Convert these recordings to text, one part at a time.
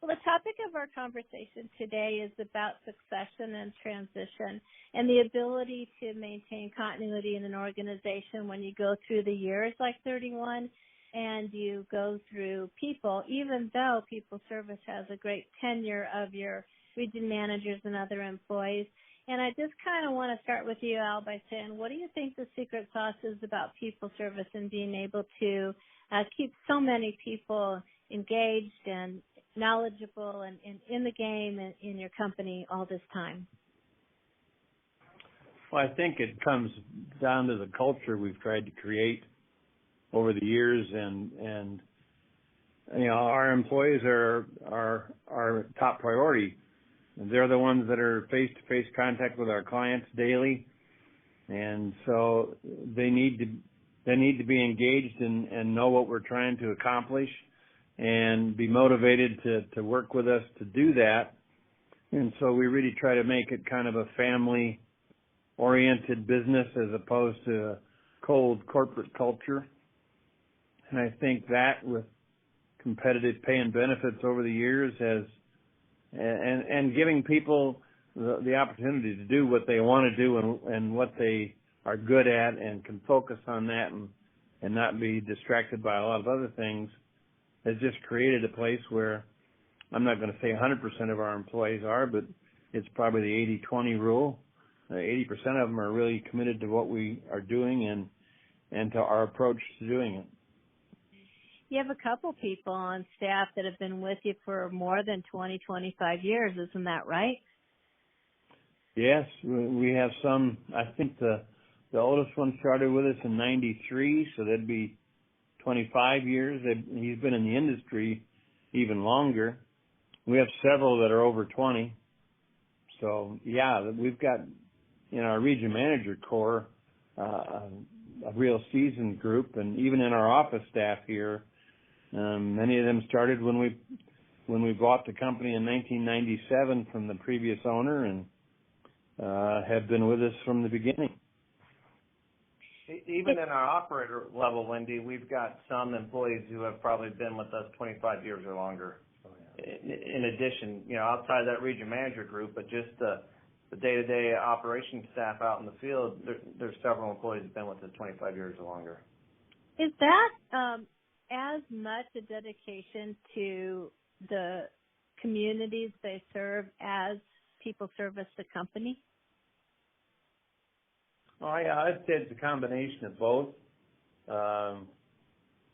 Well, the topic of our conversation today is about succession and transition and the ability to maintain continuity in an organization when you go through the years like 31 and you go through people, even though PeopleService has a great tenure of your region managers and other employees. And I just kind of want to start with you, Al, by saying, what do you think the secret sauce is about PeopleService and being able to keep so many people engaged and knowledgeable and in the game and in your company all this time? Well, I think it comes down to the culture we've tried to create over the years, and you know, our employees are our top priority. They're the ones that are face-to-face contact with our clients daily, and so they need to be engaged and know what we're trying to accomplish and be motivated to work with us to do that. And so we really try to make it kind of a family-oriented business as opposed to a cold corporate culture. And I think that with competitive pay and benefits over the years has, and giving people the opportunity to do what they want to do and what they are good at and can focus on that and not be distracted by a lot of other things, has just created a place where I'm not going to say 100% of our employees are, but it's probably the 80-20 rule. 80% of them are really committed to what we are doing and to our approach to doing it. You have a couple people on staff that have been with you for more than 20, 25 years. Isn't that right? Yes, we have some. I think the oldest one started with us in 93, so that'd be 25 years. He's been in the industry even longer. We have several that are over 20. So, yeah, we've got in our region manager corps a real seasoned group, and even in our office staff here, many of them started when we bought the company in 1997 from the previous owner and have been with us from the beginning. Even in our operator level, Wendy, we've got some employees who have probably been with us 25 years or longer. In addition, you know, outside that region manager group, but just the day-to-day operations staff out in the field, there's several employees who've been with us 25 years or longer. Is that as much a dedication to the communities they serve as PeopleService, the company? Oh, yeah, I'd say it's a combination of both. For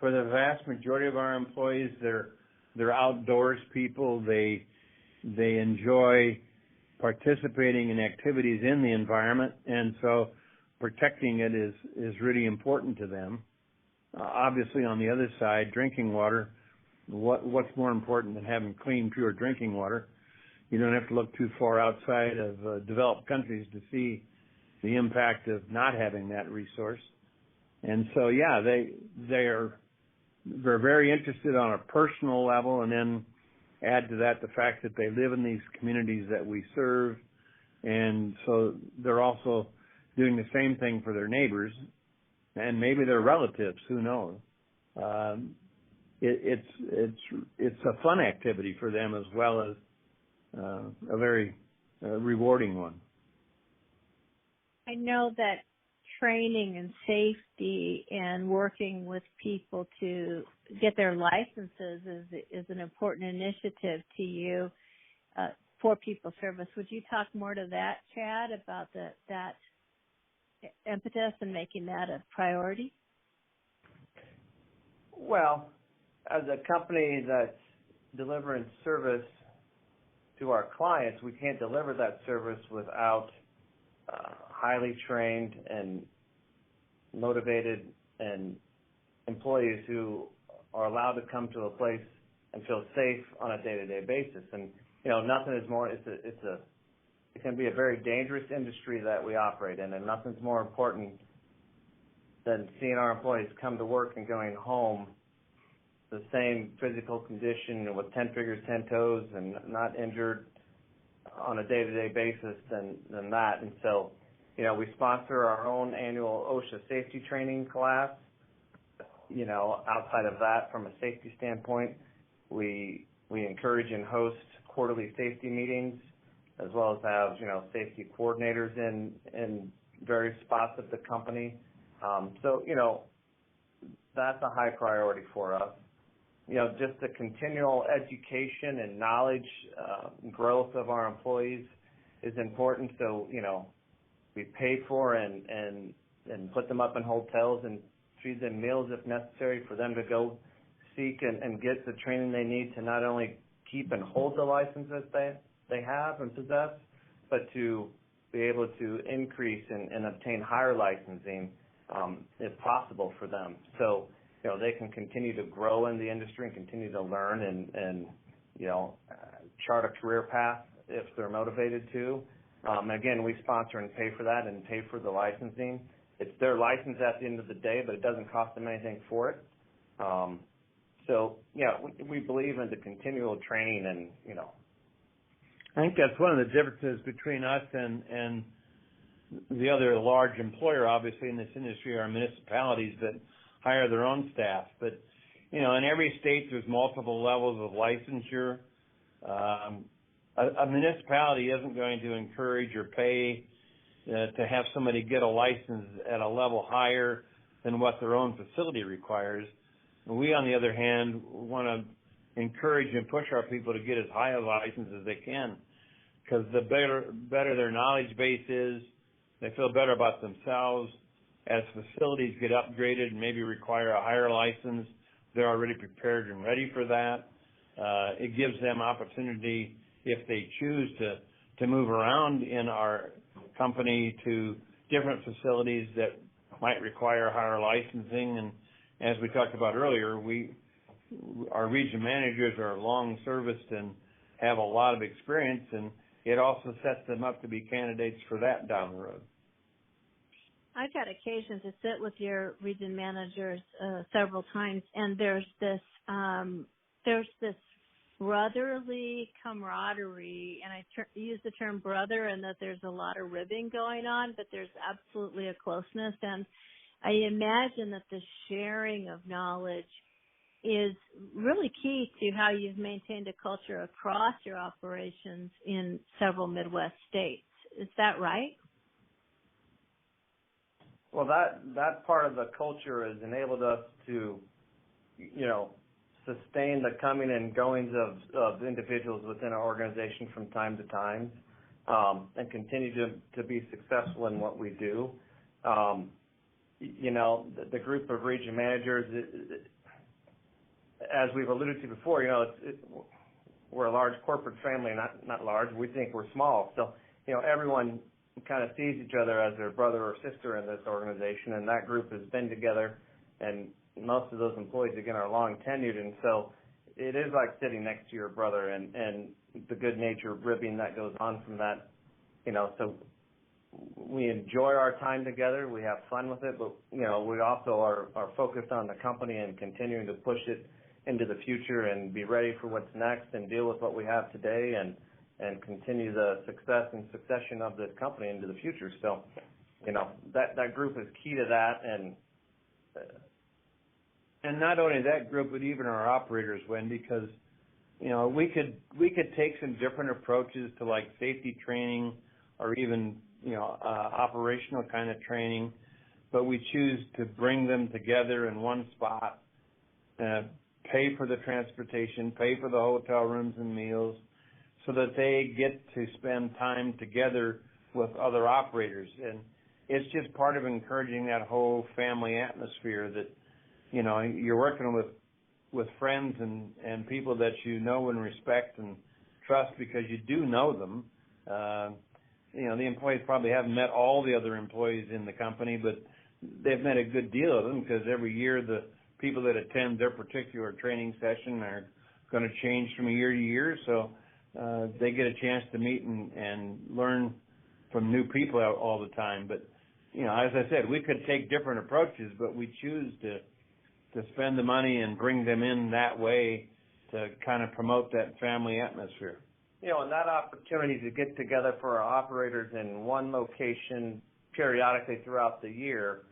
the vast majority of our employees, they're outdoors people. They enjoy participating in activities in the environment, and so protecting it is really important to them. Obviously, on the other side, drinking water, what's more important than having clean, pure drinking water? You don't have to look too far outside of developed countries to see the impact of not having that resource. And so, yeah, they're very interested on a personal level, and then add to that the fact that they live in these communities that we serve, and so they're also doing the same thing for their neighbors and maybe their relatives. Who knows? It's a fun activity for them as well as a very rewarding one. I know that training and safety and working with people to get their licenses is an important initiative to you for PeopleService. Would you talk more to that, Chad, about that impetus and making that a priority? Well, as a company that's delivering service to our clients, we can't deliver that service without highly trained and motivated and employees who are allowed to come to a place and feel safe on a day-to-day basis. And, you know, nothing is more, it can be a very dangerous industry that we operate in, and nothing's more important than seeing our employees come to work and going home the same physical condition with 10 fingers, 10 toes, and not injured on a day-to-day basis than that. And so, you know, we sponsor our own annual OSHA safety training class. You know, outside of that, from a safety standpoint, we We encourage and host quarterly safety meetings, as well as have, safety coordinators in various spots of the company. So, that's a high priority for us. Just the continual education and knowledge growth of our employees is important. So, we pay for and put them up in hotels and feed them meals if necessary for them to go seek and get the training they need to not only keep and hold the licenses they have and possess, but to be able to increase and obtain higher licensing if possible for them. So, they can continue to grow in the industry and continue to learn and chart a career path if they're motivated to. Again, we sponsor and pay for that and pay for the licensing. It's their license at the end of the day, but it doesn't cost them anything for it. So, we believe in the continual training and, I think that's one of the differences between us and the other large employer, obviously, in this industry are municipalities that hire their own staff. But, in every state there's multiple levels of licensure. A municipality isn't going to encourage or pay to have somebody get a license at a level higher than what their own facility requires. We, on the other hand, want to encourage and push our people to get as high a license as they can, because the better their knowledge base is, they feel better about themselves. As facilities get upgraded and maybe require a higher license, they're already prepared and ready for that. It gives them opportunity, if they choose to move around in our company to different facilities that might require higher licensing. And as we talked about earlier, our region managers are long serviced and have a lot of experience, and it also sets them up to be candidates for that down the road. I've had occasion to sit with your region managers several times, and there's this brotherly camaraderie, and I use the term brother, and that there's a lot of ribbing going on, but there's absolutely a closeness. And I imagine that the sharing of knowledge is really key to how you've maintained a culture across your operations in several Midwest states. Is that right? Well, that part of the culture has enabled us to, sustain the coming and goings of individuals within our organization from time to time, and continue to be successful in what we do. The group of region managers, as we've alluded to before, we're a large corporate family, not large. We think we're small. So, everyone kind of sees each other as their brother or sister in this organization, and that group has been together, and most of those employees, again, are long tenured, and so it is like sitting next to your brother, and the good nature ribbing that goes on from that, so we enjoy our time together, we have fun with it, but, we also are focused on the company and continuing to push it into the future and be ready for what's next and deal with what we have today and continue the success and succession of this company into the future. So, that group is key to that, and not only that group, but even our operators, Wendy, because, we could take some different approaches to like safety training or even, operational kind of training, but we choose to bring them together in one spot, pay for the transportation, pay for the hotel rooms and meals, so that they get to spend time together with other operators. And it's just part of encouraging that whole family atmosphere that, you're working with friends and people that you know and respect and trust because you do know them. The employees probably haven't met all the other employees in the company, but they've met a good deal of them because every year the people that attend their particular training session are going to change from year to year. So they get a chance to meet and learn from new people all the time. But, as I said, we could take different approaches, but we choose to spend the money and bring them in that way to kind of promote that family atmosphere. And that opportunity to get together for our operators in one location periodically throughout the year,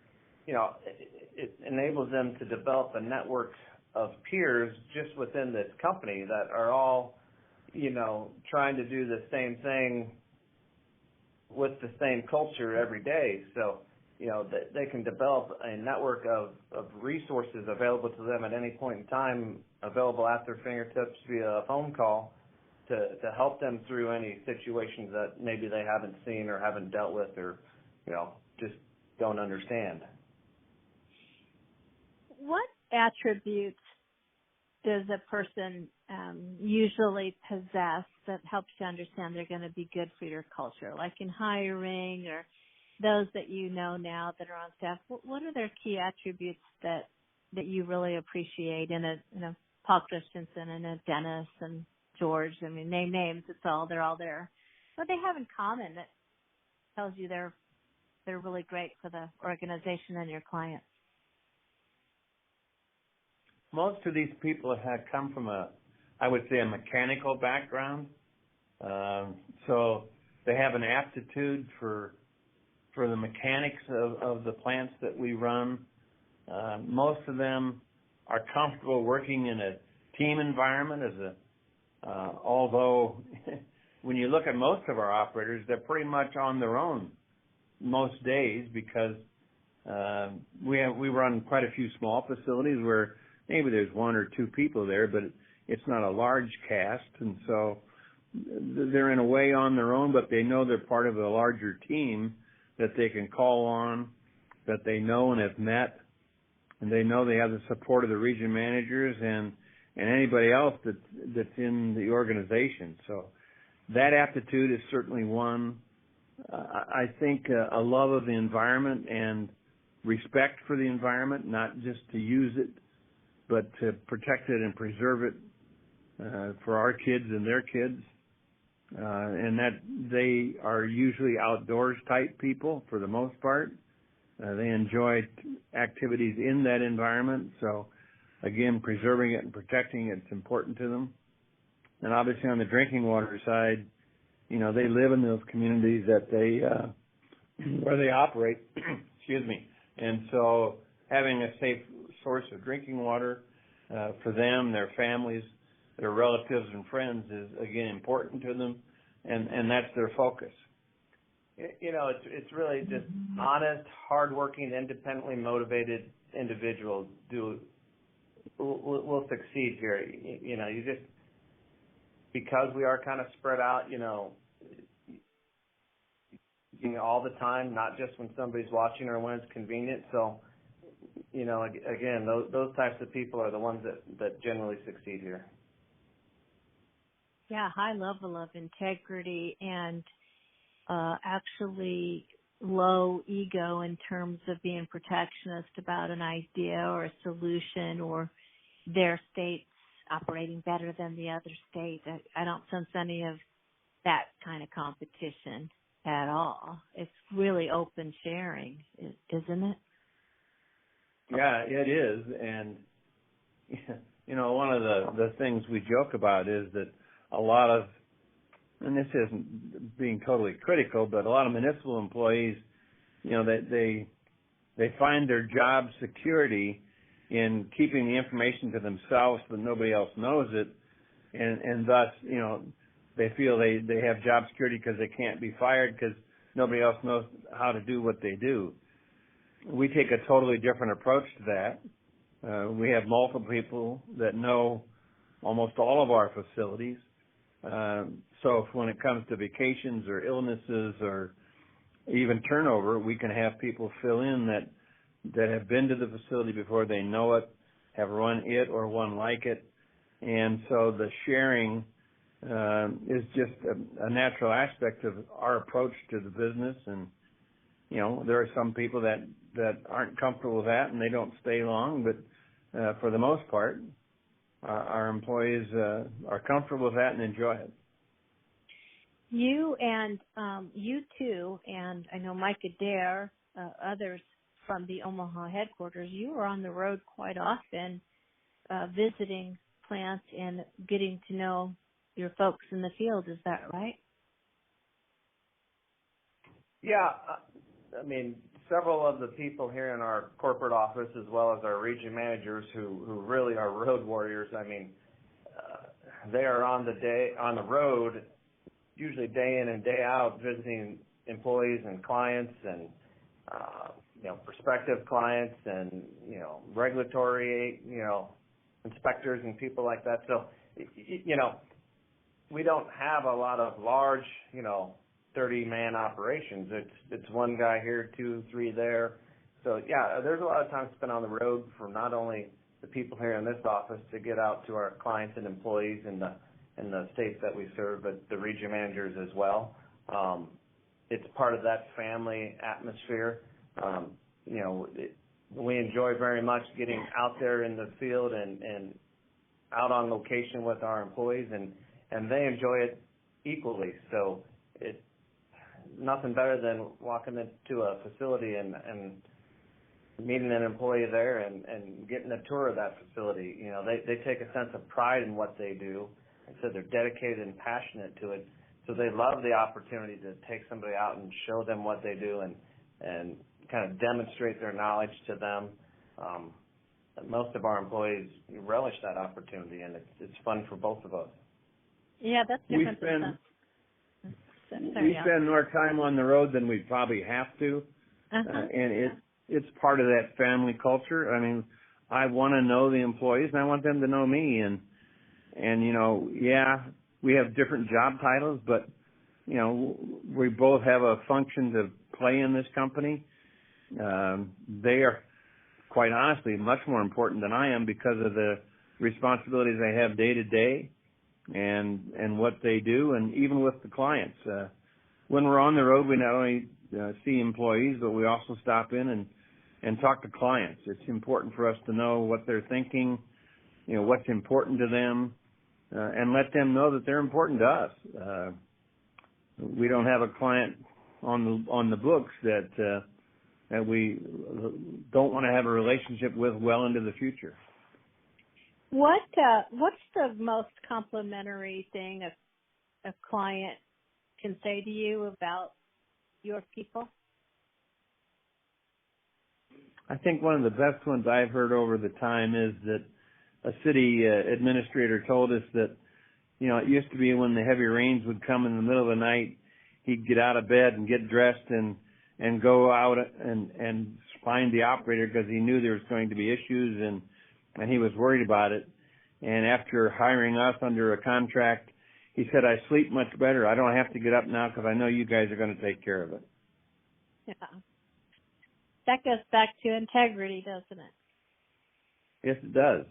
it enables them to develop a network of peers just within this company that are all, trying to do the same thing with the same culture every day. So, they can develop a network of resources available to them at any point in time, available at their fingertips via a phone call to help them through any situations that maybe they haven't seen or haven't dealt with or, just don't understand. What attributes does a person usually possess that helps you understand they're going to be good for your culture, like in hiring or those that you know now that are on staff? What are their key attributes that you really appreciate in a Paul Christensen and a Dennis and George? I mean, name names. They're all there. What they have in common that tells you they're really great for the organization and your clients? Most of these people have come from I would say, a mechanical background. So they have an aptitude for the mechanics of the plants that we run. Most of them are comfortable working in a team environment although when you look at most of our operators, they're pretty much on their own most days because we run quite a few small facilities where maybe there's one or two people there, but it's not a large cast, and so they're in a way on their own, but they know they're part of a larger team that they can call on, that they know and have met, and they know they have the support of the region managers and anybody else that's in the organization. So that aptitude is certainly one. I think a love of the environment and respect for the environment, not just to use it, but to protect it and preserve it for our kids and their kids. And that they are usually outdoors type people for the most part. They enjoy activities in that environment. So again, preserving it and protecting it's important to them. And obviously on the drinking water side, they live in those communities that where they operate, excuse me. And so having a safe source of drinking water for them, their families, their relatives and friends is again important to them, and that's their focus. It's really just honest, hardworking, independently motivated individuals will succeed here. You just, because we are kind of spread out, all the time, not just when somebody's watching or when it's convenient. So, again, those types of people are the ones that generally succeed here. Yeah, high level of integrity and actually low ego in terms of being protectionist about an idea or a solution or their state's operating better than the other state. I don't sense any of that kind of competition at all. It's really open sharing, isn't it? Yeah, it is. And, one of the things we joke about is that a lot of, and this isn't being totally critical, but a lot of municipal employees, they find their job security in keeping the information to themselves so that nobody else knows it, and thus, they feel they have job security because they can't be fired because nobody else knows how to do what they do. We take a totally different approach to that. We have multiple people that know almost all of our facilities. So when it comes to vacations or illnesses or even turnover, we can have people fill in that have been to the facility before, they know it, have run it or one like it. And so the sharing is just a natural aspect of our approach to the business. And, there are some people that aren't comfortable with that and they don't stay long, but for the most part, our employees are comfortable with that and enjoy it. You and you too, and I know Mike Adair, others from the Omaha headquarters, you are on the road quite often visiting plants and getting to know your folks in the field. Is that right? Yeah. several of the people here in our corporate office, as well as our region managers, who really are road warriors. I mean, they are on the road, usually day in and day out, visiting employees and clients and prospective clients and regulatory inspectors and people like that. So we don't have a lot of large 30-man operations. It's one guy here, 2, 3 there. So yeah, there's a lot of time spent on the road for not only the people here in this office to get out to our clients and employees in the states that we serve, but the region managers as well. It's part of that family atmosphere. We enjoy very much getting out there in the field and out on location with our employees, and they enjoy it equally. So it's nothing better than walking into a facility and meeting an employee there and getting a tour of that facility. They take a sense of pride in what they do, and so they're dedicated and passionate to it. So they love the opportunity to take somebody out and show them what they do and kind of demonstrate their knowledge to them. Most of our employees relish that opportunity, and it's fun for both of us. Yeah, that's different. We spend more time on the road than we probably have to, and it's part of that family culture. I mean, I want to know the employees, and I want them to know me, and we have different job titles, but we both have a function to play in this company. They are, quite honestly, much more important than I am because of the responsibilities they have day to day and what they do, and even with the clients. When we're on the road, we not only see employees, but we also stop in and talk to clients. It's important for us to know what they're thinking, what's important to them, and let them know that they're important to us. We don't have a client on the books that we don't want to have a relationship with well into the future. What's the most complimentary thing a client can say to you about your people? I think one of the best ones I've heard over the time is that a city administrator told us that, it used to be when the heavy rains would come in the middle of the night, he'd get out of bed and get dressed and go out and find the operator because he knew there was going to be issues and he was worried about it. And after hiring us under a contract, he said, I sleep much better. I don't have to get up now because I know you guys are going to take care of it. Yeah. That goes back to integrity, doesn't it? Yes, it does.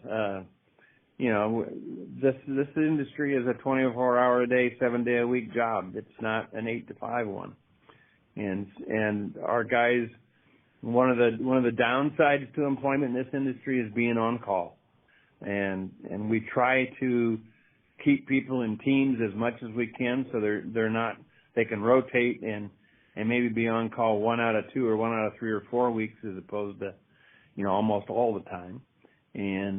This industry is a 24-hour-a-day, 7-day-a-week job. It's not an 8-to-5 one. And our guys, one of the downsides to employment in this industry is being on call. And we try to keep people in teams as much as we can so they can rotate and maybe be on call 1 out of 2 or 1 out of 3 or 4 weeks as opposed to, almost all the time.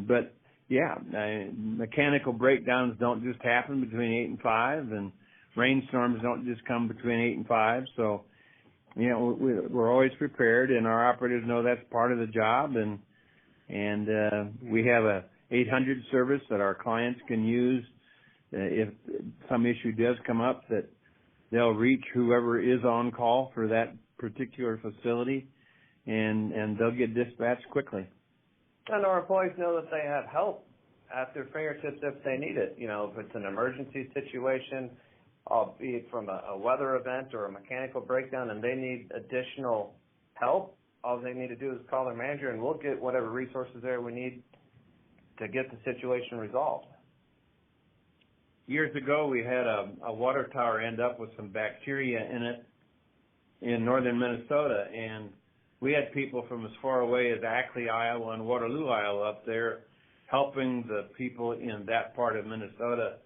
But mechanical breakdowns don't just happen between 8 and 5, and rainstorms don't just come between 8 and 5. So, we're always prepared, and our operators know that's part of the job. And we have a 800 service that our clients can use if some issue does come up, that they'll reach whoever is on call for that particular facility, and they'll get dispatched quickly. And our employees know that they have help at their fingertips if they need it. If it's an emergency situation, albeit from a weather event or a mechanical breakdown, and they need additional help, all they need to do is call their manager, and we'll get whatever resources there we need to get the situation resolved. Years ago, we had a water tower end up with some bacteria in it in northern Minnesota, and we had people from as far away as Ackley, Iowa, and Waterloo, Iowa up there helping the people in that part of Minnesota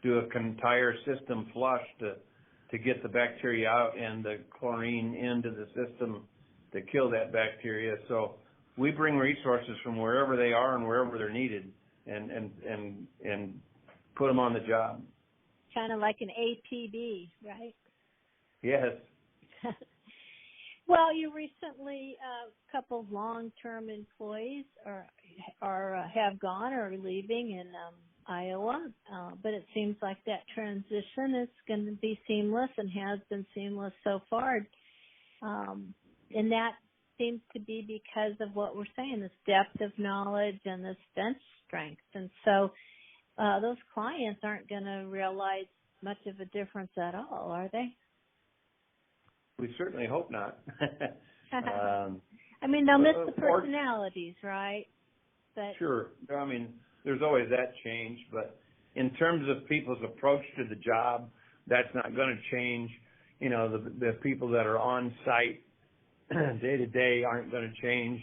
do an entire system flush to get the bacteria out and the chlorine into the system to kill that bacteria. So we bring resources from wherever they are and wherever they're needed and put them on the job. Kind of like an APB, right? Yes. Well, you recently, a couple of long-term employees have gone or are leaving in Iowa, but it seems like that transition is going to be seamless and has been seamless so far. And that seems to be because of what we're saying, this depth of knowledge and this bench strength. And so those clients aren't going to realize much of a difference at all, are they? We certainly hope not. I mean, they'll miss the personalities, right? But sure. I mean, there's always that change, but in terms of people's approach to the job, that's not going to change. You know, the people that are on site day to day aren't going to change.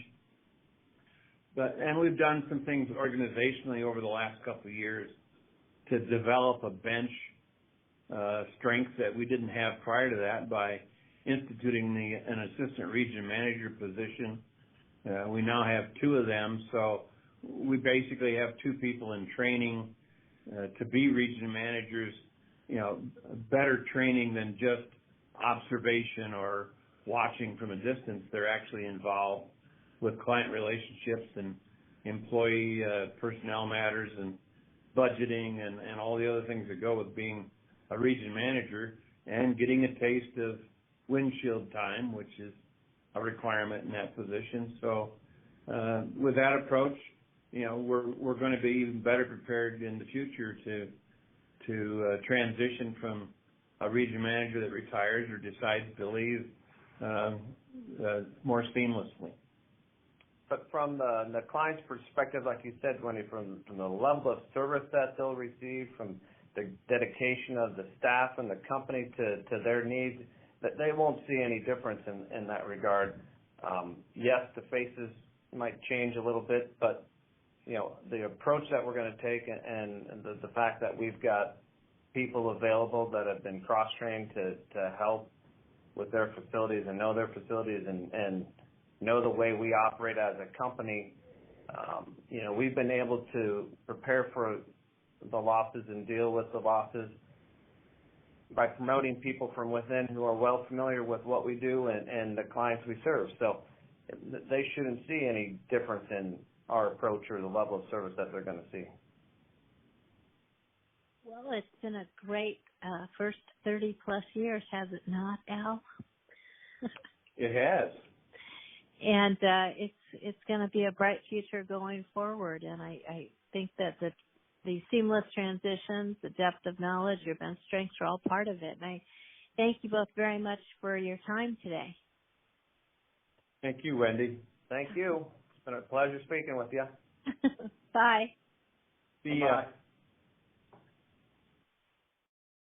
And we've done some things organizationally over the last couple of years to develop a bench strength that we didn't have prior to that by instituting an assistant region manager position. We now have 2 of them, so we basically have 2 people in training to be region managers, you know, better training than just observation or watching from a distance. They're actually involved with client relationships and employee personnel matters and budgeting and all the other things that go with being a region manager, and getting a taste of windshield time, which is a requirement in that position. So with that approach, you know, we're going to be even better prepared in the future to transition from a region manager that retires or decides to leave more seamlessly. But from the client's perspective, like you said, Wendy, from the level of service that they'll receive, from the dedication of the staff and the company to their needs, that they won't see any difference in that regard. Yes, the faces might change a little bit, but you know, the approach that we're going to take and the fact that we've got people available that have been cross-trained to help with their facilities and know their facilities and know the way we operate as a company, you know, we've been able to prepare for the losses and deal with the losses by promoting people from within who are well familiar with what we do and the clients we serve. So they shouldn't see any difference in our approach or the level of service that they're going to see. Well, it's been a great first 30-plus years, has it not, Al? It has. And it's going to be a bright future going forward. And I think that the seamless transitions, the depth of knowledge, your bench strengths are all part of it. And I thank you both very much for your time today. Thank you, Wendy. Thank you. It's been a pleasure speaking with you. Bye. See ya.